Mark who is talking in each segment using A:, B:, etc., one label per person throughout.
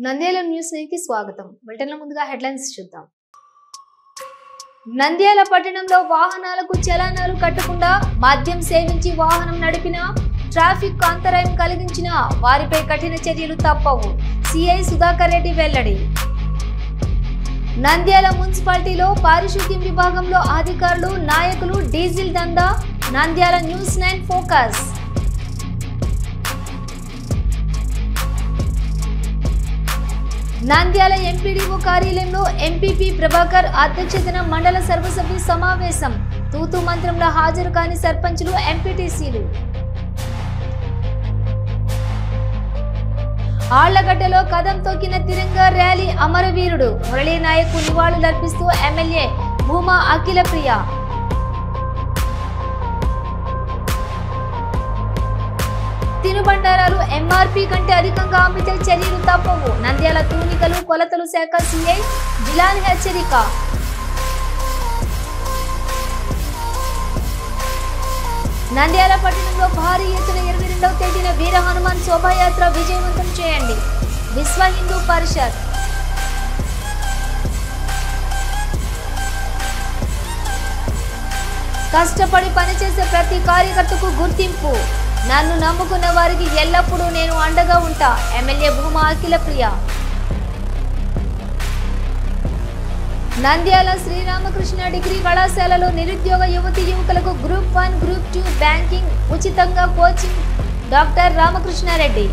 A: Nandyal news కి స్వాగతం. బులెటిన్ల ముందుగా హెడ్లైన్స్ చూద్దాం. నంద్యాల పట్టణంలో వాహనాలకు చలానాలు కట్టకుండా మద్యం సేవించి వాహనం నడిపిన, ట్రాఫిక్ అంతరాయం కలిగించిన వారిపై కఠిన చర్యలు తప్పవు. సిఐ సుధాకర్ రెడ్డి వెల్లడి. నంద్యాల మున్సిపాలిటీలో పారిశుద్ధ్యం విభాగంలో అధికారులు, నాయకులు డీజిల్ దందా. Nandyal news 9 focus. Nandyal MPDO కార్యాలయంలో ఎంపీపీ ప్రభాకర్ అధ్యక్షతన మండల సర్వసభ్య సమావేశం. తూతు మంత్రంలో హాజరు కాని సర్పంచులు, ఎంపీటీసీలు. ఆళ్లగడ్డలో కదం తొక్కిన తిరంగా ర్యాలీ, అమరవీరుడు మురళీ నాయక్ నివాళులర్పిస్తూ ఎమ్మెల్యే భూమా అఖిలప్రియ. తినుబండారాలు ఎంఆర్పీ కంటే అధికంగా అమ్మితే చర్యలు తప్పవు. నంద్యాల తూనికలు కొలతలు శాఖ సిఐ జిలాన్ హెచ్చరిక. నంద్యాల పట్టణంలో భారీ ఎత్తున 22వ తేదీన వీర హనుమాన్ శోభాయాత్ర విజయవంతం చేయండి. విశ్వ హిందూ పరిషత్. కష్టపడి పనిచేసే ప్రతి కార్యకర్తకు గుర్తింపు. నన్ను నమ్ముకున్న వారికి ఎల్లప్పుడూ నేను అండగా ఉంటా. ఎమ్మెల్యే భూమా అఖిలప్రియ. నంద్యాల శ్రీరామకృష్ణ డిగ్రీ కళాశాలలో నిరుద్యోగ యువతి యువకులకు గ్రూప్ 1, గ్రూప్ 2 బ్యాంకింగ్ ఉచితంగా కోచింగ్. డాక్టర్ రామకృష్ణారెడ్డి.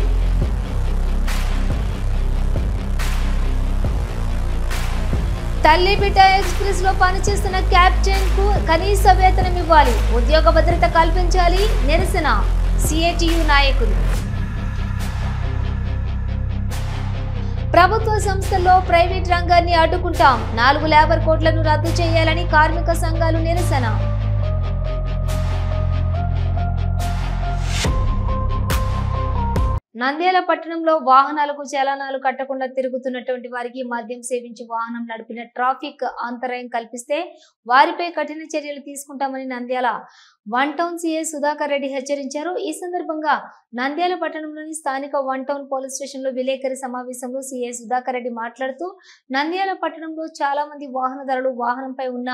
A: తల్లిబిడ్డ ఎక్స్ప్రెస్ లో పనిచేస్తున్న క్యాప్టెన్ కు కనీస వేతనం ఇవ్వాలి. ఉద్యోగ భద్రత కల్పించాలి. నిరసన సిఐటియు నాయకులు. ప్రభుత్వ సంస్థల్లో ప్రైవేట్ రంగాన్ని అడ్డుకుంటాం. 4 లేబర్ కోడ్లను రద్దు చేయాలని కార్మిక సంఘాలు నిరసన. నంద్యాల పట్టణంలో వాహనాలకు చలానాలు కట్టకుండా తిరుగుతున్నటువంటి వారికి మద్యం సేవించి వాహనం నడిపిన, ట్రాఫిక్ అంతరాయం కల్పిస్తే వారిపై కఠిన చర్యలు తీసుకుంటామని నంద్యాల 1 టౌన్ సిఐ సుధాకర్ రెడ్డి హెచ్చరించారు. ఈ సందర్భంగా నంద్యాల పట్టణంలోని స్థానిక 1 టౌన్ పోలీస్ స్టేషన్ లో విలేకరి సమావేశంలో సిఐ సుధాకర్ రెడ్డి మాట్లాడుతూ, నంద్యాల పట్టణంలో చాలా మంది వాహనదారులు వాహనంపై ఉన్న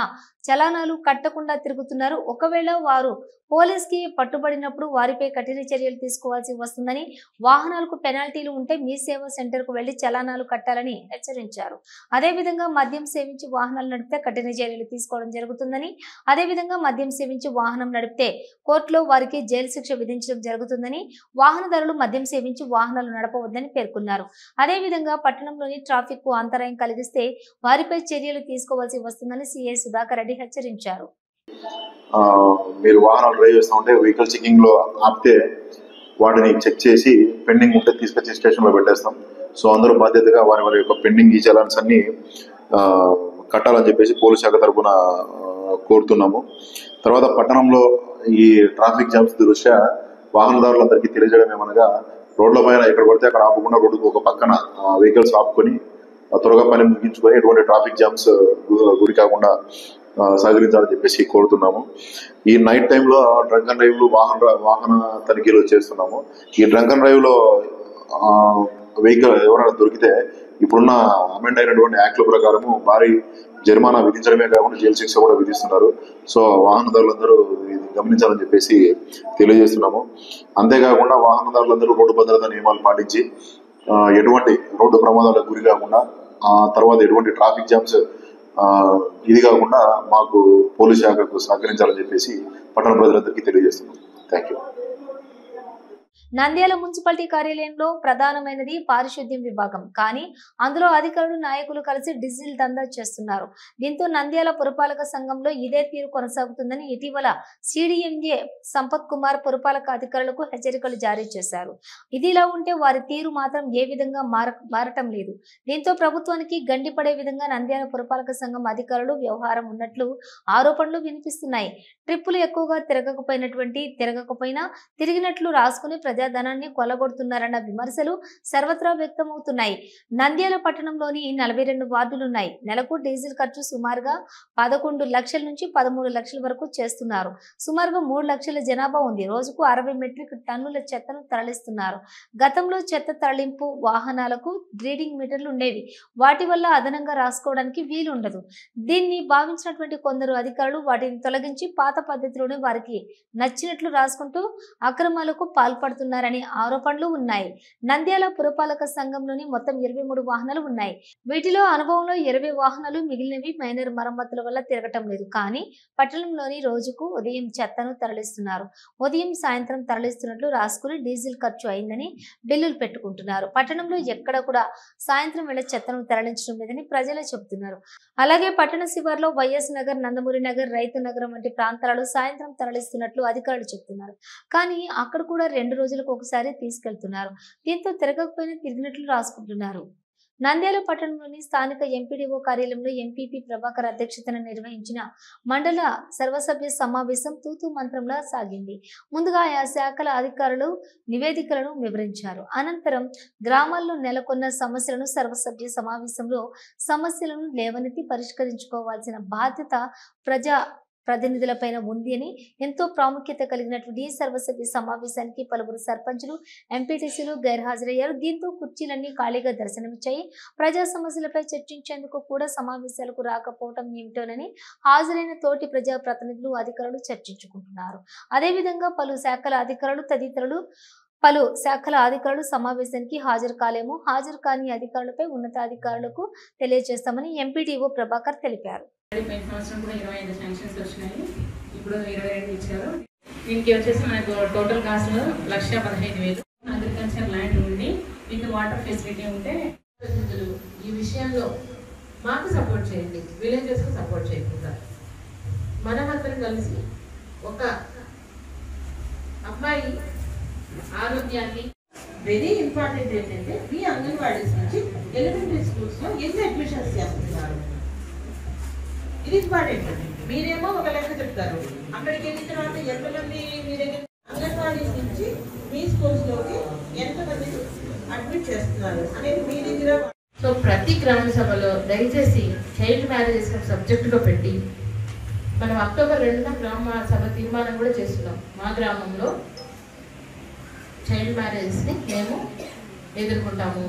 A: చలానాలు కట్టకుండా తిరుగుతున్నారు. ఒకవేళ వారు పోలీస్ కి పట్టుబడినప్పుడు వారిపై కఠిన చర్యలు తీసుకోవాల్సి వస్తుందని, వాహనాలకు పెనాల్టీలు ఉంటే మీ సేవా సెంటర్ కు వెళ్లి చలానాలు కట్టాలని హెచ్చరించారు. అదేవిధంగా మద్యం సేవించి వాహనాలు నడిపితే కఠిన చర్యలు తీసుకోవడం జరుగుతుందని, అదేవిధంగా మద్యం సేవించి వాహనం నడిపితే కోర్టులో వారికి జైలు శిక్ష విధించడం జరుగుతుందని, వాహనదారులు మద్యం సేవించి వాహనాలు నడపవద్దని పేర్కొన్నారు. అదేవిధంగా పట్టణంలోని ట్రాఫిక్ కు అంతరాయం కలిగిస్తే వారిపై చర్యలు తీసుకోవాల్సి వస్తుందని సిఐ సుధాకర్ రెడ్డి హెచ్చరించారు.
B: మీరు వాహనాలు డ్రైవ్ చేస్తూ ఉంటే వెహికల్ చెకింగ్ లో ఆపితే వాటిని చెక్ చేసి పెండింగ్ ఉంటే తీసుకొచ్చి స్టేషన్ లో పెట్టేస్తాం. సో అందరూ బాధ్యతగా వారి వారి యొక్క పెండింగ్ ఈ చలాన్స్ అన్ని కట్టాలని చెప్పేసి పోలీస్ శాఖ తరఫున కోరుతున్నాము. తర్వాత పట్టణంలో ఈ ట్రాఫిక్ జామ్స్ దృష్ట్యా వాహనదారులందరికీ తెలియజేయడం ఏమనగా, రోడ్ల పైన ఎక్కడ పడితే అక్కడ ఆపకుండా రోడ్డుకు ఒక పక్కన వెహికల్స్ ఆపుకొని త్వరగా పని ముగించుకొని ఎటువంటి ట్రాఫిక్ జామ్స్ గురి కాకుండా సహకరించాలని చెప్పేసి కోరుతున్నాము. ఈ నైట్ టైంలో డ్రంక్ అండ్ డ్రైవ్లు వాహన తనిఖీలు చేస్తున్నాము. ఈ డ్రంక్ అండ్ డ్రైవ్ లో వెహికల్ ఎవరైనా దొరికితే ఇప్పుడున్న అమెండ్ అయినటువంటి యాక్ట్ల ప్రకారము భారీ జరిమానా విధించడమే కాకుండా జైలు శిక్ష కూడా విధిస్తున్నారు. సో వాహనదారులందరూ గమనించాలని చెప్పేసి తెలియజేస్తున్నాము. అంతేకాకుండా వాహనదారులందరూ రోడ్డు భద్రతా నియమాలు పాటించి ఎటువంటి రోడ్డు ప్రమాదాలకు గురి కాకుండా, తర్వాత ఎటువంటి ట్రాఫిక్ జామ్స్ ఇది కాకుండా మాకు పోలీస్ శాఖకు సహకరించాలని చెప్పేసి పట్టణ ప్రజలందరికీ తెలియజేస్తున్నాం. Thank you.
A: నంద్యాల మున్సిపాలిటీ కార్యాలయంలో ప్రధానమైనది పారిశుద్ధ్యం విభాగం. కానీ అందులో అధికారులు, నాయకులు కలిసి డీజిల్ దందా చేస్తున్నారు. దీంతో నంద్యాల పురపాలక సంఘంలో ఇదే తీరు కొనసాగుతుందని ఇటీవల సిడిఎంఏ సంపత్ కుమార్ పురపాలక అధికారులకు హెచ్చరికలు జారీ చేశారు. ఇదిలా ఉంటే వారి తీరు మాత్రం ఏ విధంగా మారటం లేదు. దీంతో ప్రభుత్వానికి గండిపడే విధంగా నంద్యాల పురపాలక సంఘం అధికారులు వ్యవహారం ఉన్నట్లు ఆరోపణలు వినిపిస్తున్నాయి. ట్రిప్పులు ఎక్కువగా తిరగకపోయినా తిరిగినట్లు రాసుకుని ప్రజాధనాన్ని కొల్లగొడుతున్నారన్న విమర్శలు సర్వత్రా వ్యక్తమవుతున్నాయి. నంద్యాల పట్టణంలోని 42 వార్డులున్నాయి. నెలకు డీజిల్ ఖర్చు సుమారుగా 11 లక్షల నుంచి 13 లక్షల వరకు చేస్తున్నారు. సుమారుగా 3 లక్షల జనాభా ఉంది. రోజుకు 60 మెట్రిక్ టన్నుల చెత్తను తరలిస్తున్నారు. గతంలో చెత్త తరలింపు వాహనాలకు రీడింగ్ మీటర్లు ఉండేవి. వాటి వల్ల అదనంగా రాసుకోవడానికి వీలు ఉండదు. దీన్ని భావించినటువంటి కొందరు అధికారులు వాటిని తొలగించి పాత పద్ధతిలోనే వారికి నచ్చినట్లు రాసుకుంటూ అక్రమాలకు పాల్పడుతున్నారని ఆరోపణలు ఉన్నాయి. నంద్యాల పురపాలక సంఘంలోని మొత్తం 23 వాహనాలు ఉన్నాయి. వీటిలో అనుభవంలో 20 వాహనాలు, మిగిలినవి మైనర్ మరమ్మతుల వల్ల తిరగటం లేదు. కానీ పట్టణంలోని రోజుకు ఉదయం చెత్తను తరలిస్తున్నారు. ఉదయం సాయంత్రం తరలిస్తున్నట్లు రాసుకుని డీజిల్ ఖర్చు అయిందని బిల్లులు పెట్టుకుంటున్నారు. పట్టణంలో ఎక్కడ కూడా సాయంత్రం వేళ చెత్తను తరలించడం లేదని ప్రజలే చెబుతున్నారు. అలాగే పట్టణ శివార్లో వైఎస్ నగర్, నందమూరి నగర్, రైతు నగరం వంటి ప్రాంతాలలో సాయంత్రం తరలిస్తున్నట్లు అధికారులు చెబుతున్నారు. కానీ అక్కడ కూడా 2 రోజులకు ఒకసారి తీసుకెళ్తున్నారు. దీంతో తిరగకపోయినా తిరిగినట్లు రాసుకుంటున్నారు. నంద్యాల పట్టణంలోని స్థానిక ఎంపీడీఓ కార్యాలయంలో ఎంపీపీ ప్రభాకర్ అధ్యక్షతన నిర్వహించిన మండల సర్వసభ్య సమావేశం తూతూ మంత్రంలా సాగింది. ముందుగా ఆయా శాఖల అధికారులు నివేదికలను వివరించారు. అనంతరం గ్రామాల్లో నెలకొన్న సమస్యలను సర్వసభ్య సమావేశంలో సమస్యలను లేవనెత్తి పరిష్కరించుకోవాల్సిన బాధ్యత ప్రజా ప్రతినిధులపైన ఉంది అని ఎంతో ప్రాముఖ్యత కలిగినటువంటి ఈ సర్వసభ్య సమావేశానికి పలువురు సర్పంచులు, ఎంపీటీసీలు గైర్హాజరయ్యారు. దీంతో కుర్చీలన్నీ ఖాళీగా దర్శనమిచ్చాయి. ప్రజా సమస్యలపై చర్చించేందుకు కూడా సమావేశాలకు రాకపోవటం ఏమిటోనని హాజరైన తోటి ప్రజా ప్రతినిధులు, అధికారులు చర్చించుకుంటున్నారు. అదేవిధంగా పలు శాఖల అధికారులు సమావేశానికి హాజరు కాలేమో, హాజరు కాని అధికారులపై ఉన్నతాధికారులకు తెలియజేస్తామని ఎంపీడీఓ ప్రభాకర్ తెలిపారు.
C: సంవత్సరం కూడా 25 శాంక్షన్స్ వచ్చినాయి. ఇప్పుడు 22 ఇచ్చారు. దీనికి వచ్చేసి మనకు టోటల్ కాస్ట్ 1,15,000. అగ్రికల్చర్ ల్యాండ్ ఉండి విత్ వాటర్ ఫెసిలిటీ ఉంటే ఈ విషయంలో మాకు సపోర్ట్ చేయండి, విలేజెస్కు సపోర్ట్ చేయకుండా మనమందరం కలిసి ఒక అమ్మాయి ఆరోగ్యాన్ని వెరీ ఇంపార్టెంట్ ఏంటంటే మీ అంగన్వాడీస్ నుంచి ఎలిమెంటరీ స్కూల్స్లో ఎన్ని అడ్మిషన్స్ చేస్తున్నారు, ఇది ఇంపార్టెంట్. మీరేమో ఒక లెక్క చెప్తారు, అక్కడికి వెళ్ళిన తర్వాత ఎంతమంది మీ దగ్గర అంగన్వాడీస్ నుంచి మీ స్కూల్స్లోకి ఎంతమంది అడ్మిట్ చేస్తున్నారు అనేది మీ దగ్గర. సో ప్రతి గ్రామ సభలో దయచేసి చైల్డ్ మ్యారేజెస్ సబ్జెక్టుగా పెట్టి మనం అక్టోబర్ 2న గ్రామ సభ తీర్మానం కూడా చేస్తున్నాం. మా గ్రామంలో చైల్డ్ మ్యారేజెస్ని మేము ఎదుర్కొంటాము,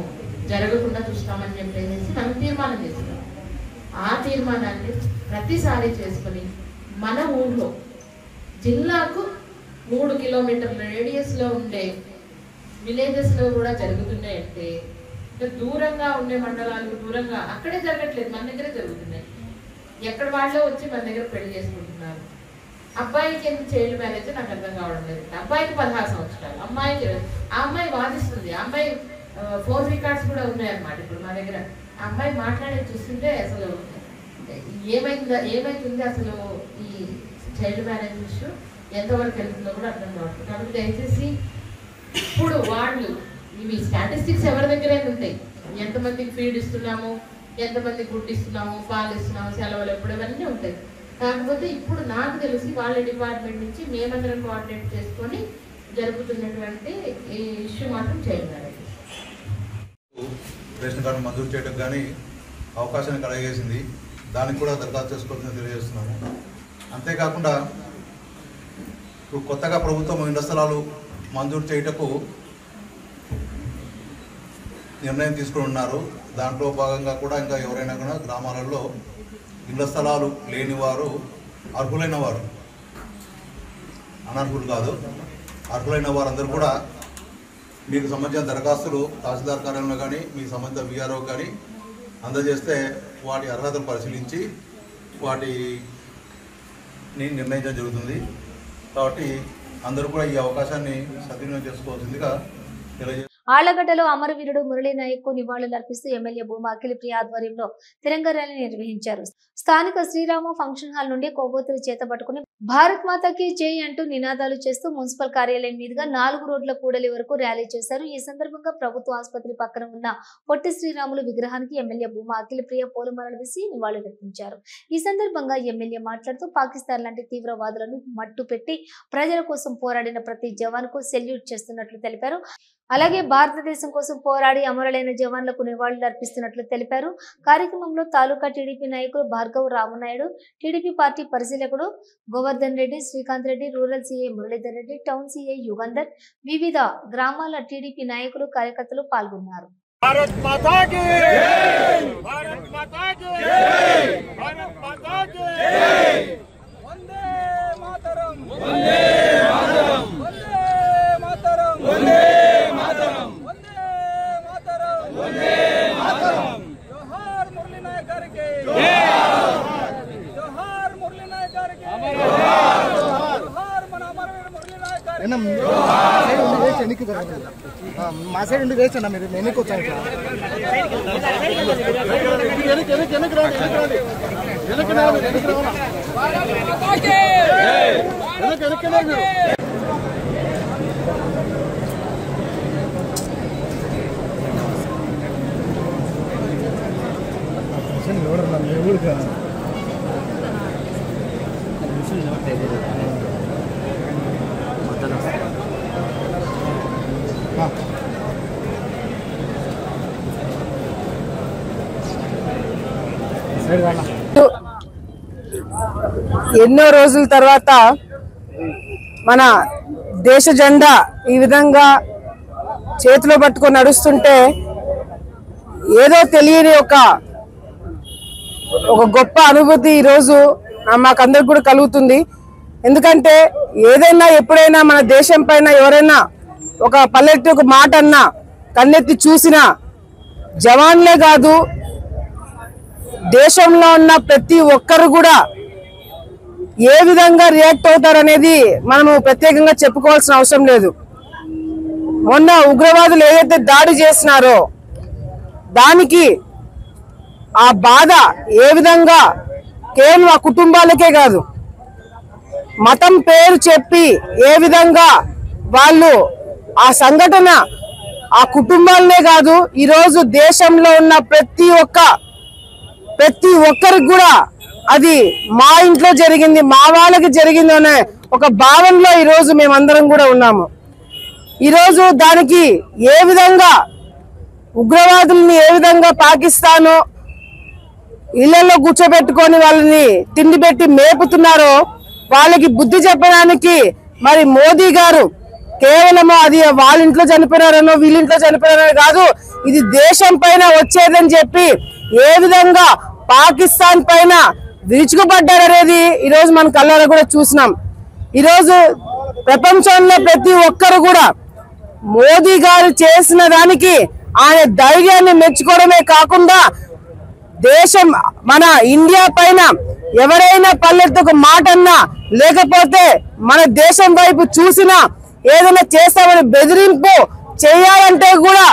C: జరగకుండా చూస్తామని చెప్పేసి మనం తీర్మానం చేస్తున్నాం. ఆ తీర్మానాన్ని ప్రతిసారి చేసుకొని మన ఊళ్ళో జిల్లాకు 3 కిలోమీటర్ల రేడియస్లో ఉండే విలేజెస్లో కూడా జరుగుతున్నాయంటే, దూరంగా ఉండే మండలాలకు దూరంగా అక్కడే జరగట్లేదు, మన దగ్గరే జరుగుతున్నాయి. ఎక్కడ వాళ్ళో వచ్చి మన దగ్గర పెళ్లి చేసుకుంటున్నారు. అబ్బాయికి ఎందుకు చైల్డ్ మ్యారేజ్ నాకు అర్థం కావడం లేదు. అబ్బాయికి 16 సంవత్సరాలు, అమ్మాయికి ఆ అమ్మాయి వాదిస్తుంది. ఆ అమ్మాయి 4 రికార్డ్స్ కూడా ఉన్నాయన్నమాట ఇప్పుడు మా దగ్గర. ఆ అమ్మాయి మాట్లాడేది చూస్తుంటే అసలు ఏమైతుంది అసలు ఈ చైల్డ్ మ్యారేజ్ ఇష్యూ ఎంతవరకు వెళ్తుందో కూడా అర్థం కావట్లేదు. కాబట్టి దయచేసి ఇప్పుడు వాళ్ళు ఇవి స్టాటిస్టిక్స్ ఎవరి దగ్గరైనా ఉంటాయి, ఎంతమందికి ఫీడ్ ఇస్తున్నాము, ఎంతమందికి గుడ్డు ఇస్తున్నాము, పాలు ఇస్తున్నాము, సెలవులు ఎప్పుడు ఇవన్నీ ఉంటాయి. కాకపోతే ఇప్పుడు నాకు తెలిసి వాళ్ళ డిపార్ట్మెంట్ నుంచి మేమందరం కోఆర్డినేట్ చేసుకొని జరుగుతున్నటువంటి ఈ ఇష్యూ మాత్రం చైల్డ్ మ్యారేజ్.
D: రేషన్ కార్డు మంజూరు చేయడం కానీ అవకాశాన్ని కలగజేసింది. దానికి కూడా దరఖాస్తు చేసుకోవాలని తెలియజేస్తున్నాము. అంతేకాకుండా ఇప్పుడు కొత్తగా ప్రభుత్వం ఇళ్ల స్థలాలు మంజూరు చేయటకు నిర్ణయం తీసుకుని ఉన్నారు. దాంట్లో భాగంగా కూడా ఇంకా ఎవరైనా కూడా గ్రామాలలో ఇళ్ల స్థలాలు లేని వారు, అర్హులైన వారు, అనర్హులు కాదు, అర్హులైన వారందరూ కూడా మీకు సంబంధించిన దరఖాస్తులు తహసీల్దార్ కార్యాలయంలో కానీ మీకు సంబంధిత విఆర్ఓ కానీ అందజేస్తే వాటి అర్హతలు పరిశీలించి వాటిని నిర్ణయించడం జరుగుతుంది. కాబట్టి అందరూ కూడా ఈ అవకాశాన్ని సద్వినియోగం చేసుకోవాల్సిందిగా తెలియజేస్తారు.
A: ఆళ్లగడ్డలో అమరవీరుడు మురళీ నాయక్ కు నివాళులు అర్పిస్తూ ఎమ్మెల్యే భూమా అఖిలప్రియ ఆధ్వర్యంలో తిరంగా ర్యాలీ నిర్వహించారు. స్థానిక శ్రీరామ ఫంక్షన్ హాల్ నుండి కొవ్వొత్తులు చేతబట్టుకుని భారత్ మాతాకి జై అంటూ నినాదాలు చేస్తూ మున్సిపల్ కార్యాలయం మీదుగా 4 రోడ్ల కూడలి వరకు ర్యాలీ చేశారు. ఈ సందర్భంగా ప్రభుత్వ ఆసుపత్రి పక్కన ఉన్న పొట్టి శ్రీరాములు విగ్రహానికి ఎమ్మెల్యే భూమా అఖిలప్రియ పూలమాలలు వేసి నివాళులర్పించారు. ఈ సందర్భంగా ఎమ్మెల్యే మాట్లాడుతూ పాకిస్తాన్ లాంటి తీవ్రవాదులను మట్టు పెట్టి ప్రజల కోసం పోరాడిన ప్రతి జవాన్ కు సెల్యూట్ చేస్తున్నట్లు తెలిపారు. అలాగే భారతదేశం కోసం పోరాడి అమరులైన జవాన్లకు నివాళులు అర్పిస్తున్నట్లు తెలిపారు. కార్యక్రమంలో తాలూకా టీడీపీ నాయకులు భార్గవ్ రామనాయుడు, టీడీపీ పార్టీ పరిశీలకుడు Govardhan Reddy, Srikanth Reddy, rural CI Muralidhar Reddy, town CI Yugandhar, వివిధ గ్రామాల టీడీపీ నాయకులు కార్యకర్తలు పాల్గొన్నారు.
E: भारत माता की जय, भारत माता की जय, भारत माता की जय। वंदे मातरम, वंदे मातरम, वंदे मातरम, वंदे मातरम, वंदे मातरम, वंदे मातरम। जोहार मुरली नायक गारी के जय, जोहार मुरली नायक गारी के जय, जोहार मन अमरवीर मुरली नायक गारी के जोहार। మా సైడ్ నుండి వేసన్నా మీరు వెనక్కి వచ్చాను
F: ఎన్నో రోజుల తర్వాత మన దేశ జెండా ఈ విధంగా చేతిలో పట్టుకొని నడుస్తుంటే ఏదో తెలియని ఒక గొప్ప అనుభూతి ఈరోజు మాకందరికి కూడా కలుగుతుంది. ఎందుకంటే ఏదైనా ఎప్పుడైనా మన దేశం పైన ఎవరైనా ఒక పల్లెtti ఒక మాట అన్నా కన్నెత్తి చూసినా జవాన్లే కాదు దేశంలో ఉన్న ప్రతి ఒక్కరు కూడా ఏ విధంగా రియాక్ట్ అవుతారనేది మనము ప్రత్యేకంగా చెప్పుకోవాల్సిన అవసరం లేదు. మొన్న ఉగ్రవాదులు ఏదైతే దాడి చేసినారో దానికి ఆ బాధ ఏ విధంగా కేవలం ఆ కుటుంబాలకే కాదు మతం పేరు చెప్పి ఏ విధంగా వాళ్ళు ఆ సంఘటన ఆ కుటుంబాలనే కాదు ఈరోజు దేశంలో ఉన్న ప్రతి ఒక్కరికి కూడా అది మా ఇంట్లో జరిగింది మా వాళ్ళకి జరిగింది అనే ఒక భావనలో ఈరోజు మేమందరం కూడా ఉన్నాము. ఈరోజు దానికి ఏ విధంగా ఉగ్రవాదుల్ని ఏ విధంగా పాకిస్తాన్ ఇళ్లలో కూర్చోబెట్టుకొని వాళ్ళని తిండి పెట్టి మేపుతున్నారో వాళ్ళకి బుద్ధి చెప్పడానికి మరి మోదీ గారు కేవలం అది వాళ్ళ ఇంట్లో చనిపోయినారనో వీళ్ళింట్లో చనిపోయినారో కాదు ఇది దేశం పైన వచ్చేదని చెప్పి ఏ విధంగా పాకిస్తాన్ పైన విరుచుకుపడ్డారనేది ఈరోజు మన కళ్ళారా కూడా చూసినాం. ఈరోజు ప్రపంచంలో ప్రతి ఒక్కరు కూడా మోదీ గారు చేసిన దానికి ఆయన ధైర్యాన్ని మెచ్చుకోవడమే కాకుండా దేశం మన ఇండియా పైన ఎవరైనా పల్లెత్తు ఒక మాట అన్నా లేకపోతే మన దేశం వైపు చూసినా ఏదైనా చేస్తామని బెదిరింపు చేయాలంటే కూడా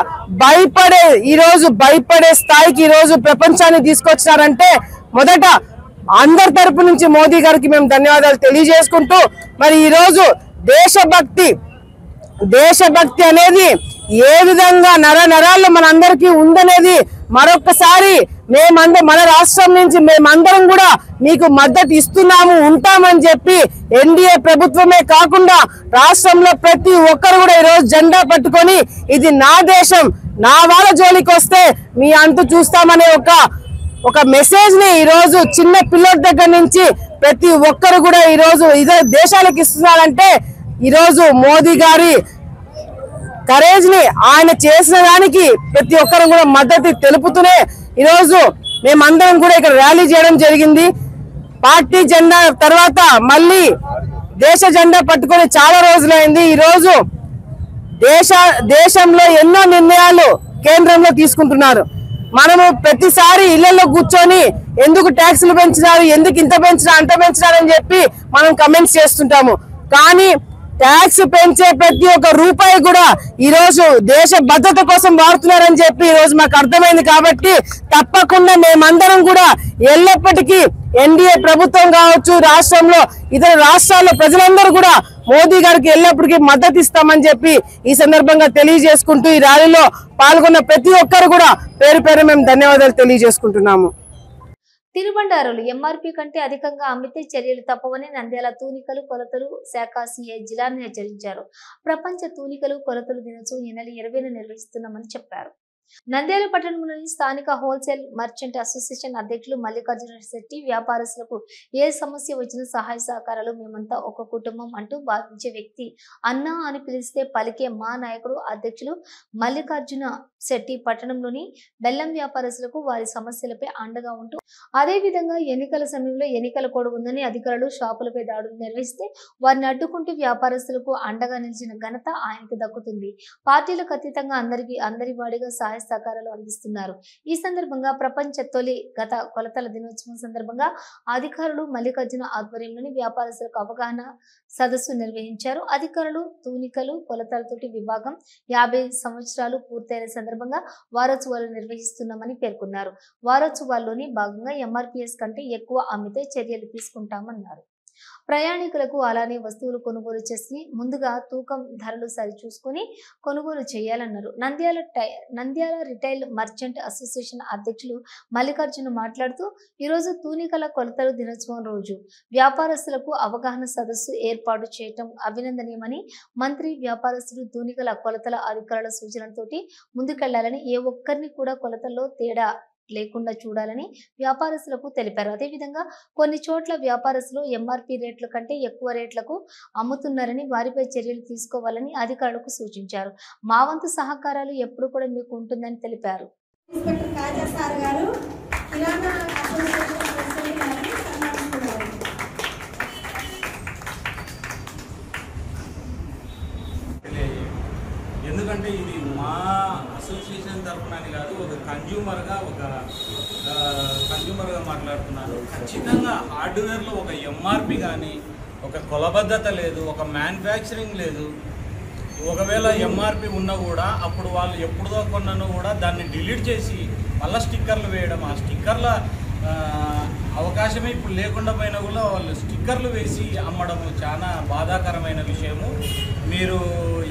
F: భయపడే స్థాయికి ఈరోజు ప్రపంచాన్ని తీసుకొచ్చినారంటే మొదట అందరి తరపు నుంచి మోదీ గారికి మేము ధన్యవాదాలు తెలియజేసుకుంటూ మరి ఈరోజు దేశభక్తి అనేది ఏ విధంగా నరాల్లో మనందరికీ ఉందనేది మరొకసారి మన రాష్ట్రం నుంచి మేమందరం కూడా మీకు మద్దతు ఇస్తున్నాము ఉంటామని చెప్పి ఎన్డీఏ ప్రభుత్వమే కాకుండా రాష్ట్రంలో ప్రతి ఒక్కరు కూడా ఈరోజు జెండా పట్టుకొని ఇది నా దేశం నా వాళ్ళ జోలికి వస్తే మీ అంతు చూస్తామనే ఒక మెసేజ్ ని ఈరోజు చిన్న పిల్లల దగ్గర నుంచి ప్రతి ఒక్కరు కూడా ఈరోజు ఇదే దేశాలకు ఇస్తున్నారంటే ఈరోజు మోదీ గారి కరేజ్ ని ఆయన చేసిన దానికి ప్రతి ఒక్కరు కూడా మద్దతు తెలుపుతూనే ఈరోజు మేమందరం కూడా ఇక్కడ ర్యాలీ చేయడం జరిగింది. పార్టీ జెండా తర్వాత మళ్ళీ దేశ జెండా పట్టుకొని చాలా రోజులైంది. ఈరోజు దేశంలో ఎన్నో నిర్ణయాలు కేంద్రంలో తీసుకుంటున్నారు. మనము ప్రతిసారి ఇళ్లలో కూర్చొని ఎందుకు ట్యాక్సులు పెంచినారు ఎందుకు ఇంత పెంచినా అంత పెంచినారని చెప్పి మనం కమెంట్స్ చేస్తుంటాము. కానీ ట్యాక్స్ పెంచే ప్రతి ఒక్క రూపాయి కూడా ఈ రోజు దేశ భద్రత కోసం వాడుతున్నారని చెప్పి ఈ రోజు మాకు అర్థమైంది. కాబట్టి తప్పకుండా మేమందరం కూడా ఎల్లప్పటికీ ఎన్డీఏ ప్రభుత్వం కావచ్చు, రాష్ట్రంలో ఇతర రాష్ట్రాల్లో ప్రజలందరూ కూడా మోదీ గారికి ఎల్లప్పటికీ మద్దతు ఇస్తామని చెప్పి ఈ సందర్భంగా తెలియజేసుకుంటూ ఈ ర్యాలీలో పాల్గొన్న ప్రతి ఒక్కరు కూడా పేరు పేరు మేము ధన్యవాదాలు తెలియజేసుకుంటున్నాము.
A: తినుబండారులు ఎంఆర్పీ కంటే అధికంగా అమ్మితే చర్యలు తప్పవని నంద్యాల తూనికలు కొలతలు శాఖ సిఐ జిలాని హెచ్చరించారు. ప్రపంచ తూనికలు కొలతలు దినోత్సవం ఈ నెల 20న నిర్వహిస్తున్నామని చెప్పారు. నంద్యాల పట్టణంలోని స్థానిక హోల్సేల్ మర్చెంట్ అసోసియేషన్ అధ్యక్షులు మల్లికార్జున శెట్టి వ్యాపారస్తులకు ఏ సమస్య వచ్చినా సహాయ సహకారాలు మేమంతా ఒక కుటుంబం అంటూ భావించే వ్యక్తి అన్నా అని పిలిస్తే పలికే మా నాయకుడు అధ్యక్షులు మల్లికార్జున శెట్టి పట్టణంలోని బెల్లం వ్యాపారస్తులకు వారి సమస్యలపై అండగా ఉంటూ అదే విధంగా ఎన్నికల సమయంలో ఎన్నికల కోడ్ ఉందని అధికారులు షాపులపై దాడులు నిర్వహిస్తే వారిని అడ్డుకుంటూ వ్యాపారస్తులకు అండగా నిలిచిన ఘనత ఆయనకు దక్కుతుంది. పార్టీలకు అతీతంగా అందరి వాడిగా సహాయ సహకారాలు అందిస్తున్నారు. ఈ సందర్భంగా ప్రపంచ తొలి గత కొలతల దినోత్సవం సందర్భంగా అధికారులు మల్లికార్జున ఆధ్వర్యంలోని వ్యాపారస్తులకు అవగాహన సదస్సు నిర్వహించారు. అధికారులు తూనికలు కొలతలతోటి విభాగం 50 సంవత్సరాలు పూర్తయిన సందర్భంగా వారోత్సవాలు నిర్వహిస్తున్నామని పేర్కొన్నారు. వారోత్సవాల్లోని భాగంగా ఎంఆర్పీఎస్ కంటే ఎక్కువ అమ్మితే చర్యలు తీసుకుంటామన్నారు. ప్రయాణికులకు అలానే వస్తువులు కొనుగోలు చేసి ముందుగా తూకం ధరలు సరిచూసుకుని కొనుగోలు చేయాలన్నారు. నంద్యాల రిటైల్ మర్చెంట్ అసోసియేషన్ అధ్యక్షులు మల్లికార్జున మాట్లాడుతూ ఈరోజు తూనికల కొలతలు దినోత్సవం రోజు వ్యాపారస్తులకు అవగాహన సదస్సు ఏర్పాటు చేయటం అభినందనీయమని, మంత్రి వ్యాపారస్తులు తూనికల కొలతల అధికారుల సూచనలతోటి ముందుకెళ్లాలని, ఏ ఒక్కరిని కూడా కొలతల్లో తేడా లేకుండా చూడాలని వ్యాపారస్తులకు తెలిపారు. అదేవిధంగా కొన్ని చోట్ల వ్యాపారస్తులు ఎంఆర్పీ రేట్ల కంటే ఎక్కువ రేట్లకు అమ్ముతున్నారని, వారిపై చర్యలు తీసుకోవాలని అధికారులకు సూచించారు. మా వంతు సహకారాలు ఎప్పుడు కూడా మీకు ఉంటుందని తెలిపారు.
G: ఎందుకంటే ఇది మా అసోసియేషన్ తరఫునని కాదు, ఒక కన్జ్యూమర్గా మాట్లాడుతున్నాను. ఖచ్చితంగా హార్డ్వేర్లో ఒక ఎంఆర్పి కానీ, ఒక కొలబద్ధత లేదు, ఒక మ్యానుఫ్యాక్చరింగ్ లేదు. ఒకవేళ ఎంఆర్పి ఉన్నా కూడా అప్పుడు వాళ్ళు ఎప్పుడుదో కొన్నానో కూడా దాన్ని డిలీట్ చేసి మళ్ళీ స్టిక్కర్లు వేయడం, ఆ స్టిక్కర్ల అవకాశమే ఇప్పుడు లేకుండా పోయినా కూడా వాళ్ళు స్టిక్కర్లు వేసి అమ్మడము చాలా బాధాకరమైన విషయము. మీరు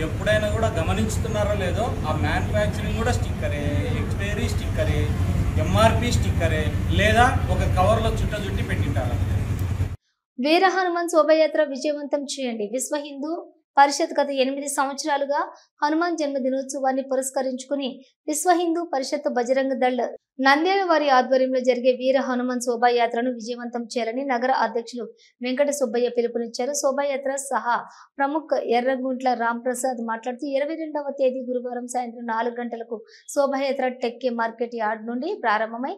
G: ఎప్పుడైనా కూడా గమనించుతున్నారో లేదో, ఆ మ్యానుఫ్యాక్చరింగ్ కూడా స్టిక్కరే, ఎక్స్పైరీ స్టిక్కరే, ఎంఆర్పి స్టిక్కరే, లేదా ఒక కవర్లో చుట్టి పెట్టింటారు.
A: వీర హనుమాన్ శోభయాత్ర విజయవంతం చేయండి. విశ్వ హిందూ పరిషత్ గత 8 సంవత్సరాలుగా హనుమాన్ జన్మ దినోత్సవాన్ని పురస్కరించుకుని విశ్వ హిందూ పరిషత్ బజరంగ దళ్ నంద్యాల వారి ఆధ్వర్యంలో జరిగే వీర హనుమాన్ శోభాయాత్రను విజయవంతం చేయాలని నగర అధ్యక్షులు వెంకట సుబ్బయ్య పిలుపునిచ్చారు. శోభాయాత్ర సహా ప్రముఖ ఎర్రగుంట్ల రాంప్రసాద్ మాట్లాడుతూ 22వ తేదీ గురువారం సాయంత్రం 4 గంటలకు శోభాయాత్ర టెక్కే మార్కెట్ యార్డ్ నుండి ప్రారంభమై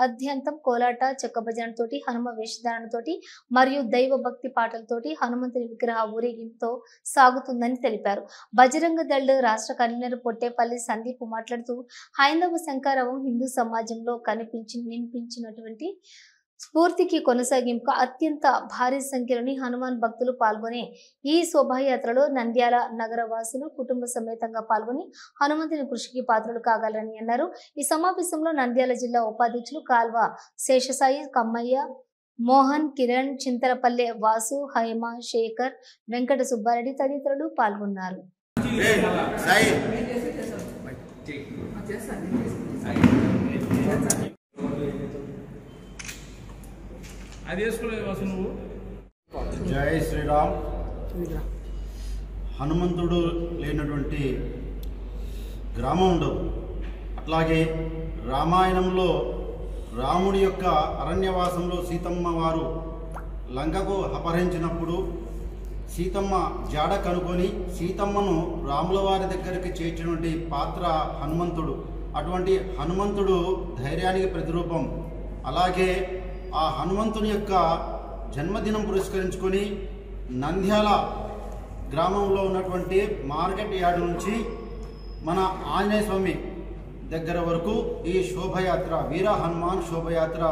A: అద్యంతం కోలాట, చెక్కభజనతోటి, హనుమ వేషధారణతోటి మరియు దైవ భక్తి పాటలతోటి హనుమంతుని విగ్రహ ఊరేగింపుతో సాగుతుందని తెలిపారు. బజరంగ దళ్ రాష్ట్ర కన్వీనర్ పొట్టేపల్లి సందీప్ మాట్లాడుతూ హైందవ శంకరవం హిందూ సమాజంలో నింపించినటువంటి స్ఫూర్తికి కొనసాగింపుగా అత్యంత భారీ సంఖ్యలోని హనుమాన్ భక్తులు పాల్గొనే ఈ శోభాయాత్రలో నంద్యాల నగర వాసులు కుటుంబ సమేతంగా పాల్గొని హనుమంతుని కృషికి పాత్రలు కాగలరని అన్నారు. ఈ సమావేశంలో నంద్యాల జిల్లా ఉపాధ్యక్షులు కాల్వ శేషసాయి, కమ్మయ్య, మోహన్, కిరణ్, చింతలపల్లె వాసు, హైమ, శేఖర్, వెంకట సుబ్బారెడ్డి తదితరులు పాల్గొన్నారు.
H: జై శ్రీరామ్. హనుమంతుడు లేనటువంటి గ్రామం ఉండదు. అట్లాగే రామాయణంలో రాముడి యొక్క అరణ్యవాసంలో సీతమ్మ వారు లంకకు అపహరించినప్పుడు సీతమ్మ జాడ కనుకొని సీతమ్మను రాముల వారి దగ్గరికి చేర్చినటువంటి పాత్ర హనుమంతుడు. అటువంటి హనుమంతుడు ధైర్యానికి ప్రతిరూపం. అలాగే ఆ హనుమంతుని యొక్క జన్మదినం పురస్కరించుకొని నంద్యాల గ్రామంలో ఉన్నటువంటి మార్కెట్ యార్డ్ నుంచి మన ఆంజనేయ స్వామి దగ్గర వరకు ఈ శోభయాత్ర వీర హనుమాన్ శోభయాత్ర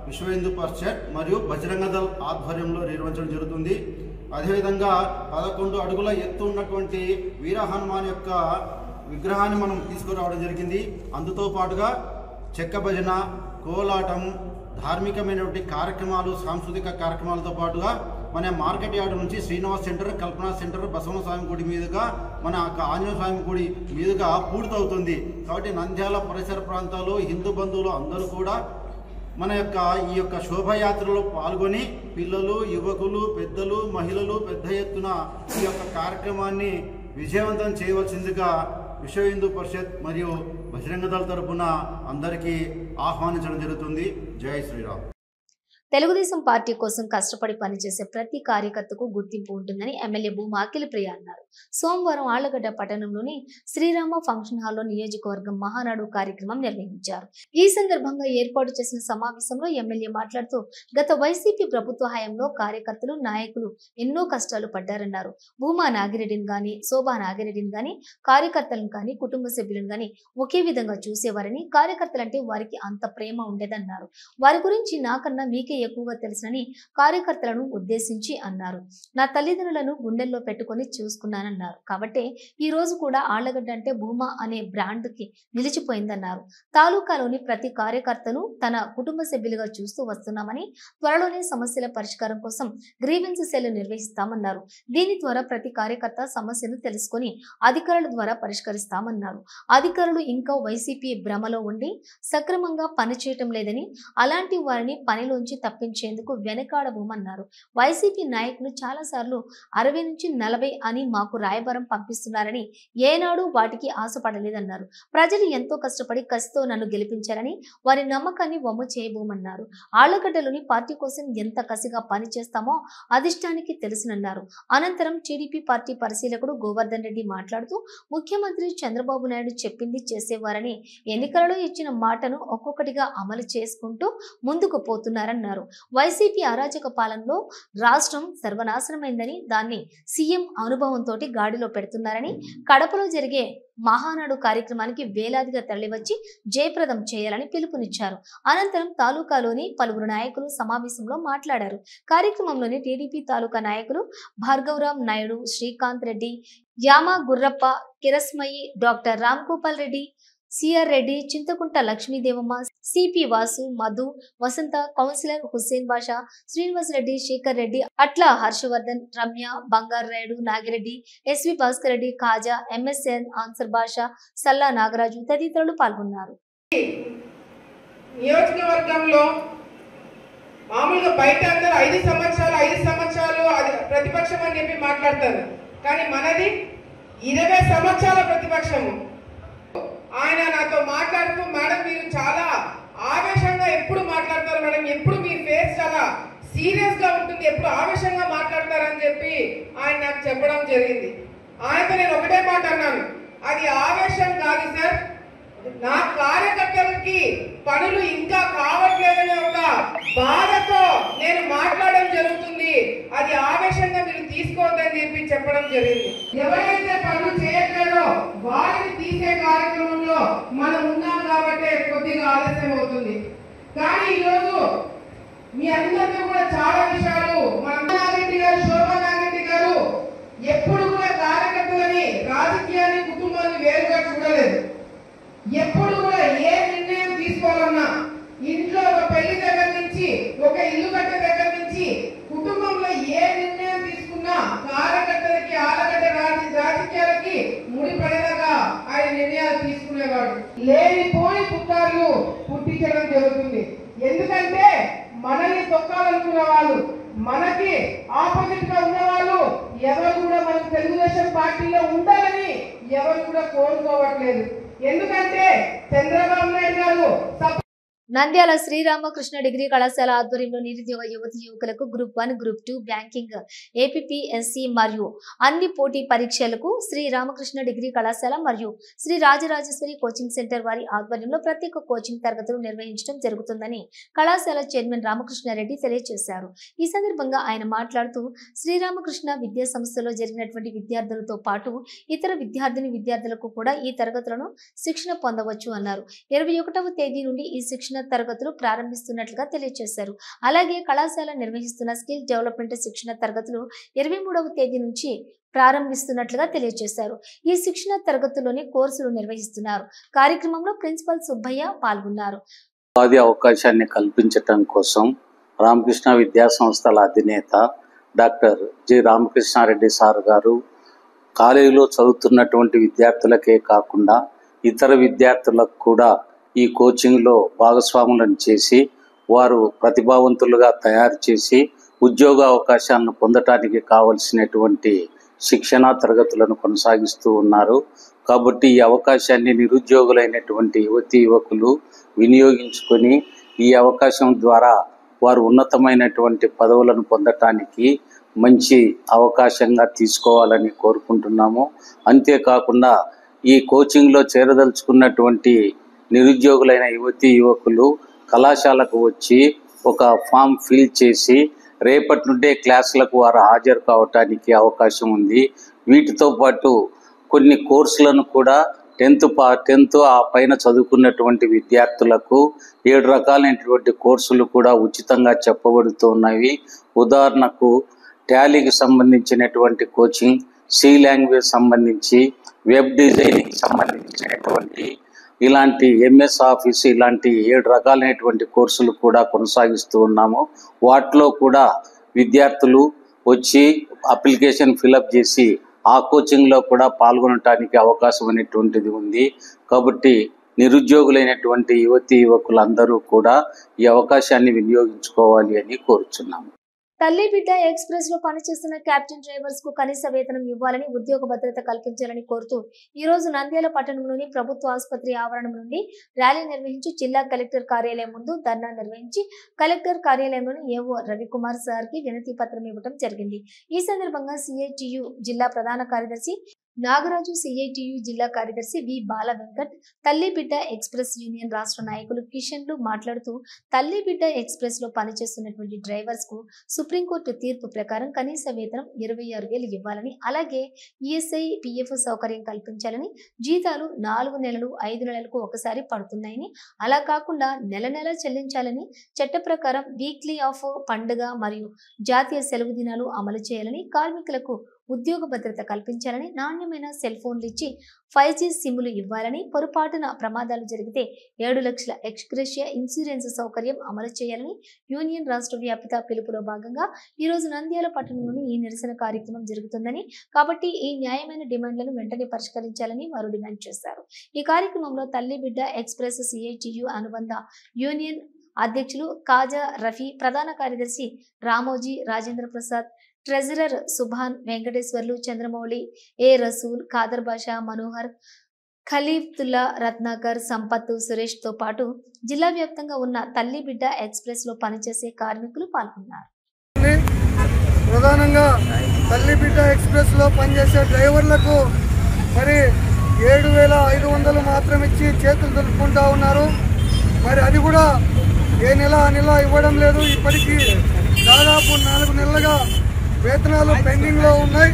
H: విశ్వ హిందూ పరిషత్ మరియు బజరంగ దళ్ ఆధ్వర్యంలో నిర్వహించడం జరుగుతుంది. అదేవిధంగా 11 అడుగుల ఎత్తు ఉన్నటువంటి వీర హనుమాన్ యొక్క విగ్రహాన్ని మనం తీసుకురావడం జరిగింది. అందుతో పాటుగా చెక్క భజన, కోలాటం, ధార్మికమైనటువంటి కార్యక్రమాలు, సాంస్కృతిక కార్యక్రమాలతో పాటుగా మన మార్కెట్ యార్డ్ నుంచి శ్రీనివాస్ సెంటర్, కల్పనా సెంటర్, బసవన స్వామి గుడి మీదుగా మన ఆంజనేయ స్వామి గుడి మీదుగా పూర్తవుతుంది. కాబట్టి నంద్యాల పరిసర ప్రాంతాల్లో హిందూ బంధువులు అందరూ కూడా మన యొక్క ఈ యొక్క శోభయాత్రలో పాల్గొని పిల్లలు, యువకులు, పెద్దలు, మహిళలు పెద్ద ఎత్తున ఈ యొక్క కార్యక్రమాన్ని విజయవంతం చేయవలసిందిగా విశ్వ హిందూ పరిషత్ మరియు బజరంగ దళ తరపున అందరికీ ఆహ్వానించడం జరుగుతుంది. జై శ్రీరామ్.
A: తెలుగుదేశం పార్టీ కోసం కష్టపడి పనిచేసే ప్రతి కార్యకర్తకు గుర్తింపు ఉంటుందని ఎమ్మెల్యే భూమా అఖిలప్రియ అన్నారు. సోమవారం ఆళ్లగడ్డ పట్టణంలోని శ్రీరామ ఫంక్షన్ హాల్లో నియోజకవర్గం మహానాడు కార్యక్రమం నిర్వహించారు. ఈ సందర్భంగా ఏర్పాటు చేసిన సమావేశంలో ఎమ్మెల్యే మాట్లాడుతూ గత వైసీపీ ప్రభుత్వ హయాంలో కార్యకర్తలు, నాయకులు ఎన్నో కష్టాలు పడ్డారన్నారు. భూమా నాగిరెడ్డిని గాని, శోభా నాగిరెడ్డిని గాని, కార్యకర్తలను కానీ, కుటుంబ సభ్యులను గాని ఒకే విధంగా చూసేవారని, కార్యకర్తలంటే వారికి అంత ప్రేమ ఉండేదన్నారు. వారి గురించి నాకన్నా మీకే ఎక్కువగా తెలుసని కార్యకర్తలను ఉద్దేశించి అన్నారు. నా తల్లిదండ్రులను గుండెల్లో పెట్టుకొని చూసుకున్నానన్నారు. కాబట్టి ఈ రోజు కూడా ఆళ్లగడ్డ అంటే భూమా అనే బ్రాండ్ కి నిలిచిపోయిందన్నారు. తాలూకాలోని ప్రతి కార్యకర్తను తన కుటుంబ సభ్యులుగా చూస్తూ వస్తున్నామని, త్వరలోనే సమస్యల పరిష్కారం కోసం గ్రీవెన్స్ సెల్ నిర్వహిస్తామన్నారు. దీని ద్వారా ప్రతి కార్యకర్త సమస్యను తెలుసుకొని అధికారుల ద్వారా పరిష్కరిస్తామన్నారు. అధికారులు ఇంకా వైసీపీ భ్రమలో ఉండి సక్రమంగా పనిచేయటం లేదని, అలాంటి వారిని పనిలోంచి తప్పించేందుకు వెనకాడబోమన్నారు. వైసీపీ నాయకులు చాలా సార్లు 60 నుంచి 40 అని మాకు రాయబారం పంపిస్తున్నారని, ఏనాడు వాటికి ఆశపడలేదన్నారు. ప్రజలు ఎంతో కష్టపడి కసితో నన్ను గెలిపించారని, వారి నమ్మకాన్ని వమ్ము చేయబోమన్నారు. ఆళ్లగడ్డలోని పార్టీ కోసం ఎంత కసిగా పనిచేస్తామో అధిష్టానికి తెలుసునన్నారు. అనంతరం టీడీపీ పార్టీ పరిశీలకుడు గోవర్ధన్ రెడ్డి మాట్లాడుతూ ముఖ్యమంత్రి చంద్రబాబు నాయుడు చెప్పింది చేసేవారని, ఎన్నికలలో ఇచ్చిన మాటను ఒక్కొక్కటిగా అమలు చేసుకుంటూ ముందుకు పోతున్నారన్నారు. వైసీపీ అరాచక పాలనలో రాష్ట్రం సర్వనాశనమైందని, దాన్ని సీఎం అనుభవంతో గాడిలో పెడుతున్నారని, కడపలో జరిగే మహానాడు కార్యక్రమానికి వేలాదిగా తరలివచ్చి జయప్రదం చేయాలని పిలుపునిచ్చారు. అనంతరం తాలూకాలోని పలువురు నాయకులు సమావేశంలో మాట్లాడారు. కార్యక్రమంలోని టీడీపీ తాలూకా నాయకులు Bhargavaram Naidu, Srikanth Reddy, Yama Gurrappa, Kirasmayi, doctor Ram Gopal Reddy, CR Reddy, Chinthakunta Lakshmidevamma, CP Vasu, Madhu, Vasantha, councillor Hussain Basha, Srinivas Reddy, Sekhar Reddy, Atla Harshavardhan, Ramya, Bangaru Rayudu, Nagireddy, SV Bhaskar Reddy, Khaja, MSN, Ansar Basha, Salla Nagaraju తదితరులు పాల్గొన్నారు.
I: నియోజకవర్గంలో మామూలుగా బయట అందరూ 5 సంవత్సరాలు ప్రతిపక్షం అని చెప్పి మాట్లాడతారు. కానీ మనది 20 సంవత్సరాల ప్రతిపక్షము. ఆయన నాతో మాట్లాడుతూ, మేడం మీరు చాలా ఆవేశంగా ఎప్పుడు మాట్లాడతారు మేడం, ఎప్పుడు మీ ఫేస్ చాలా సీరియస్ గా ఉంటుంది, ఎప్పుడు ఆవేశంగా మాట్లాడతారని చెప్పి ఆయన నాకు చెప్పడం జరిగింది. ఆయనతో నేను ఒకటే మాట అన్నాను, అది ఆవేశం కాదు సార్, నా కార్యకర్తలకి పనులు ఇంకా కావట్లేదనే ఒక బాధతో నేను మాట్లాడడం జరుగుతుంది, అది ఆవేశంగా మీరు తీసుకోవద్దని చెప్పి చెప్పడం జరిగింది. ఎవరైతే పనులు చేయట్లేదో వారిని తీసే కార్యక్రమంలో మనం ఉన్నాం కాబట్టి కొద్దిగా ఆలస్యం అవుతుంది. కానీ ఈరోజు మీ అందరికీ కూడా చాలా విషయాలు మన నాగిరెడ్డి గారు, శోభా నాగిరెడ్డి గారు ఎప్పుడు కూడా కార్యకర్తలని, రాజకీయాన్ని, కుటుంబాన్ని వేరుగా చూడలేదు. ఎప్పుడు కూడా ఏ నిర్ణయం తీసుకోవాలన్నా ఇంట్లో ఒక పెళ్లి దగ్గర నుంచి, ఒక ఇల్లు కట్టే దగ్గర నుంచి, కుటుంబంలో ఏ నిర్ణయం తీసుకున్నా కార్యకర్తలకి, ఆలగడ్డ రాజకీయాలకి ముడిపడేలాగా ఆయన నిర్ణయాలు తీసుకునేవాడు. లేనిపోని పుట్టాలు పుట్టించడం జరుగుతుంది. ఎందుకంటే మనల్ని తొక్కాలనుకున్న వాళ్ళు, మనకి ఆపోజిట్ గా ఉన్న వాళ్ళు ఎవరు కూడా మనం తెలుగుదేశం పార్టీలో ఉండాలని ఎవరు కూడా కోరుకోవట్లేదు. ఎందుకంటే చంద్రబాబు నాయుడు గారు
A: నంద్యాల శ్రీరామకృష్ణ డిగ్రీ కళాశాల ఆధ్వర్యంలో నిరుద్యోగ యువతి యువకులకు గ్రూప్ 1, గ్రూప్ 2 బ్యాంకింగ్, ఏపీఎస్సి మరియు అన్ని పోటీ పరీక్షలకు శ్రీరామకృష్ణ డిగ్రీ కళాశాల మరియు శ్రీ రాజరాజేశ్వరి కోచింగ్ సెంటర్ వారి ఆధ్వర్యంలో ప్రత్యేక కోచింగ్ తరగతులు నిర్వహించడం జరుగుతుందని కళాశాల చైర్మన్ రామకృష్ణారెడ్డి తెలియజేశారు. ఈ సందర్భంగా ఆయన మాట్లాడుతూ శ్రీరామకృష్ణ విద్యా సంస్థలో జరిగినటువంటి విద్యార్థులతో పాటు ఇతర విద్యార్థులకు కూడా ఈ తరగతులను శిక్షణ పొందవచ్చు అన్నారు. 21వ తేదీ నుండి ఈ శిక్షణ శిక్షణ తరగతులు ప్రారంభిస్తున్నట్లుగా తెలియజేశారు. అలాగే కళాశాల నిర్వహిస్తున్న స్కిల్ డెవలప్మెంట్ శిక్షణ తరగతులు 23వ తేదీ నుంచి ప్రారంభిస్తున్నట్లుగా తెలియజేశారు. ఈ శిక్షణ తరగతుల్లోని కోర్సులు నిర్వహిస్తున్నారు. కార్యక్రమంలో ప్రిన్సిపల్ సుబ్బయ్య పాల్గొన్నారు.
J: ఉపాధి అవకాశాన్ని కల్పించటం కోసం రామకృష్ణ విద్యా సంస్థల అధినేత డాక్టర్ జి రామకృష్ణారెడ్డి సార్ గారు కాలేజీలో చదువుతున్నటువంటి విద్యార్థులకే కాకుండా ఇతర విద్యార్థులకు కూడా ఈ కోచింగ్లో భాగస్వాములను చేసి వారు ప్రతిభావంతులుగా తయారు చేసి ఉద్యోగ అవకాశాలను పొందటానికి కావలసినటువంటి శిక్షణా తరగతులను కొనసాగిస్తూ ఉన్నారు. కాబట్టి ఈ అవకాశాన్ని నిరుద్యోగులైనటువంటి యువతీ యువకులు వినియోగించుకొని ఈ అవకాశం ద్వారా వారు ఉన్నతమైనటువంటి పదవులను పొందటానికి మంచి అవకాశంగా తీసుకోవాలని కోరుకుంటున్నాము. అంతేకాకుండా ఈ కోచింగ్లో చేరదలుచుకున్నటువంటి నిరుద్యోగులైన యువతీ యువకులు కళాశాలకు వచ్చి ఒక ఫామ్ ఫిల్ చేసి రేపటి నుండే క్లాసులకు వారు హాజరు కావటానికి అవకాశం ఉంది. వీటితో పాటు కొన్ని కోర్సులను కూడా 10th ఆ పైన చదువుకున్నటువంటి విద్యార్థులకు 7 రకాలైనటువంటి కోర్సులు కూడా ఉచితంగా చెప్పబడుతున్నాయి. ఉదాహరణకు టాలీకి సంబంధించినటువంటి కోచింగ్, సి లాంగ్వేజ్ సంబంధించి, వెబ్ డిజైనింగ్ సంబంధించినటువంటి ఇలాంటి ఎంఎస్ ఆఫీస్ ఇలాంటి 7 రకాలైనటువంటి కోర్సులు కూడా కొనసాగిస్తూ ఉన్నాము. వాటిలో కూడా విద్యార్థులు వచ్చి అప్లికేషన్ ఫిలప్ చేసి ఆ కోచింగ్లో కూడా పాల్గొనటానికి అవకాశం అనేటువంటిది ఉంది. కాబట్టి నిరుద్యోగులైనటువంటి యువతీ యువకులందరూ కూడా ఈ అవకాశాన్ని వినియోగించుకోవాలి అని కోరుచున్నాము.
A: తల్లి బిడ్డ ఎక్స్ప్రెస్ లో పనిచేస్తున్న క్యాప్టెన్ డ్రైవర్స్ కు కనీస వేతనం ఇవ్వాలని, ఉద్యోగ భద్రత కల్పించాలని కోరుతూ ఈ రోజు నంద్యాల పట్టణంలోని ప్రభుత్వ ఆసుపత్రి ఆవరణం నుండి ర్యాలీ నిర్వహించి జిల్లా కలెక్టర్ కార్యాలయం ముందు ధర్నా నిర్వహించి కలెక్టర్ కార్యాలయంలోని ఏవో రవికుమార్ సార్ కి వినతి పత్రం ఇవ్వడం జరిగింది. ఈ సందర్భంగా సిఐటియు జిల్లా ప్రధాన కార్యదర్శి నాగరాజు, సిఐటియు జిల్లా కార్యదర్శి వి బాల వెంకట్, తల్లి బిడ్డ ఎక్స్ప్రెస్ యూనియన్ రాష్ట్ర నాయకులు కిషన్లు మాట్లాడుతూ తల్లి బిడ్డ ఎక్స్ప్రెస్ లో పనిచేస్తున్నటువంటి డ్రైవర్స్ కు సుప్రీంకోర్టు తీర్పు ప్రకారం కనీస వేతనం 26,000 ఇవ్వాలని, అలాగే ఈఎస్ఐ పిఎఫ్ సౌకర్యం కల్పించాలని, జీతాలు 4 నెలలు 5 నెలలకు ఒకసారి పడుతున్నాయని, అలా కాకుండా నెల నెల చెల్లించాలని, చట్ట ప్రకారం వీక్లీ ఆఫ్, పండుగ మరియు జాతీయ సెలవు దినాలు అమలు చేయాలని, కార్మికులకు ఉద్యోగ భద్రత కల్పించాలని, నాణ్యమైన సెల్ ఫోన్లు ఇచ్చి 5G సిమ్లు ఇవ్వాలని, పొరపాటున ప్రమాదాలు జరిగితే 7 లక్షల ఎక్స్గ్రేషియా ఇన్సూరెన్స్ సౌకర్యం అమలు చేయాలని యూనియన్ రాష్ట్ర వ్యాప్త పిలుపులో భాగంగా ఈ రోజు నంద్యాల పట్టణంలోని ఈ నిరసన కార్యక్రమం జరుగుతుందని, కాబట్టి ఈ న్యాయమైన డిమాండ్లను వెంటనే పరిష్కరించాలని వారు డిమాండ్ చేశారు. ఈ కార్యక్రమంలో తల్లి బిడ్డ ఎక్స్ప్రెస్ సిఐటియు అనుబంధ యూనియన్ అధ్యక్షులు కాజా రఫీ, ప్రధాన కార్యదర్శి రామోజీ, రాజేంద్ర ప్రసాద్, ట్రెజరర్ సుభాన్, వెంకటేశ్వర్లు, చంద్రమౌళి, ఏ రసూల్, ఖాదర్ బాషా, మనోహర్, ఖలీఫ్తుల్లా, రత్నాకర్, సంపత్, సురేష్ తో పాటు జిల్లా వ్యాప్తంగా ఉన్న తల్లి బిడ్డ ఎక్స్ప్రెస్ లో పనిచేసే కార్మికులు పాల్గొన్నారు.
K: ప్రధానంగా తల్లి బిడ్డ ఎక్స్ప్రెస్ లో పనిచేసే డ్రైవర్లకు మరి 7,500 మాత్రం ఇచ్చి చేతులు దులుపుకుంటా ఉన్నారు. మరి అది కూడా ఏ నెల ఆ నెల ఇవ్వడం లేదు. ఇప్పటికీ దాదాపు 4 నెలలుగా వేతనాలు పెండింగ్ లో ఉన్నాయి.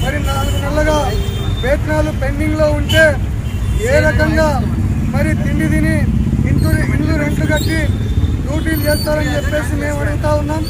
K: మరి 4 నెలలుగా వేతనాలు పెండింగ్ లో ఉంటే ఏ రకంగా మరి తిండి తిని ఇల్లు రెంట్లు కట్టి డ్యూటీలు చేస్తారని చెప్పేసి మేము అడుగుతా ఉన్నాం.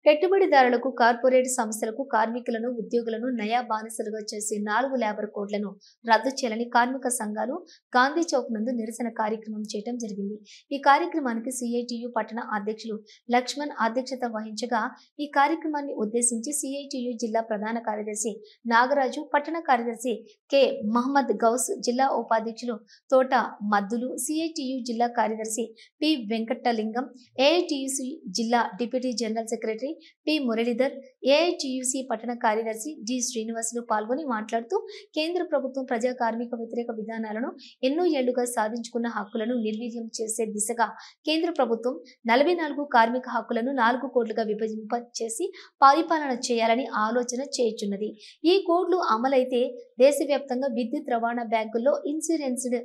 A: పెట్టుబడిదారులకు, కార్పొరేట్ సంస్థలకు కార్మికులను, ఉద్యోగులను నయా బానిసలుగా చేసి 4 లేబర్ కోడ్లను రద్దు చేయాలని కార్మిక సంఘాలు గాంధీ చౌక్ నందు నిరసన కార్యక్రమం చేయడం జరిగింది. ఈ కార్యక్రమానికి సిఐటియు పట్టణ అధ్యక్షులు లక్ష్మణ్ అధ్యక్షత వహించగా, ఈ కార్యక్రమాన్ని ఉద్దేశించి సిఐటియు జిల్లా ప్రధాన కార్యదర్శి నాగరాజు, పట్టణ కార్యదర్శి కె మహమ్మద్ గౌస్, జిల్లా ఉపాధ్యక్షులు తోట మద్దులు, సిఐటియు జిల్లా కార్యదర్శి పి వెంకటలింగం, ఏఐటియుసి జిల్లా deputy general secretary P Muralidhar, AITUC పట్టణ కార్యదర్శి జి శ్రీనివాసులు పాల్గొని మాట్లాడుతూ కేంద్ర ప్రభుత్వం ప్రజా కార్మిక వ్యతిరేక విధానాలను, ఎన్నో ఏళ్లుగా సాధించుకున్న హక్కులను నిర్వీర్యం చేసే దిశగా కేంద్ర ప్రభుత్వం 44 కార్మిక హక్కులను 4 కోడ్లుగా విభజింప చేసి పరిపాలన చేయాలని ఆలోచన చేయుచున్నది. ఈ కోడ్లు అమలైతే దేశవ్యాప్తంగా విద్యుత్ రవాణా బ్యాంకుల్లో ఇన్సూరెన్స్డ్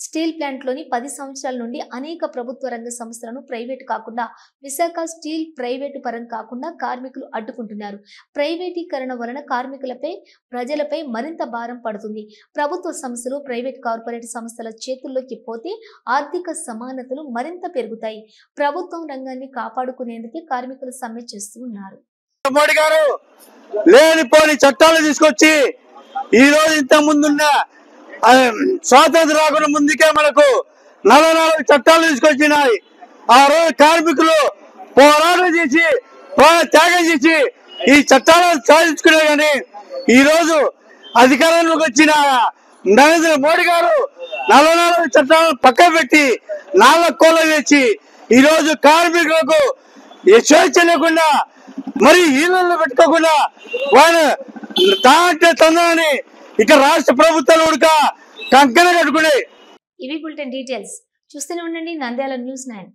A: స్టీల్ ప్లాంట్లోని 10 సంవత్సరాల నుండి అనేక ప్రభుత్వ రంగ సంస్థలను ప్రైవేటు కాకుండా విశాఖ స్టీల్ ప్రైవేటు పరం కాకుండా కార్మికులు అడ్డుకుంటున్నారు. ప్రైవేటీకరణ వలన కార్మికులపై ప్రజలపై మరింత భారం పడుతుంది. ప్రభుత్వ సంస్థలు ప్రైవేట్ కార్పొరేట్ సంస్థల చేతుల్లోకి పోతే ఆర్థిక సమానతలు మరింత పెరుగుతాయి. ప్రభుత్వం రంగాన్ని కాపాడుకునేందుకే కార్మికులు సమ్మె చేస్తూ ఉన్నారు.
L: మోడీ గారు లేనిపోని చట్టాలు తీసుకొచ్చి ఈ రోజు ఇంత ముందున్న స్వాతంత్రం రాకుండా ముందుకే మనకు 44 చట్టాలు తీసుకొచ్చినాయి. ఆ రోజు కార్మికులు పోరాటం చేసి త్యాగం చేసి ఈ చట్టాలను సాధించుకునే కానీ ఈ రోజు అధికారంలోకి వచ్చిన నరేంద్ర మోడీ గారు 44 చట్టాలను పక్కన పెట్టి 4 కోళ్ళ వేసి ఈ రోజు కార్మికులకు స్వేచ్ఛ లేకుండా మరి ఈళ్ళల్లో పెట్టుకోకుండా వాళ్ళు తాంటే తందని ఇక రాష్ట్ర ప్రభుత్వాలు ఉడక కంకణ కట్టుకునే.
A: ఇవి బులెటిన్ డీటెయిల్స్. చూస్తూనే ఉండండి నంద్యాల న్యూస్ 9.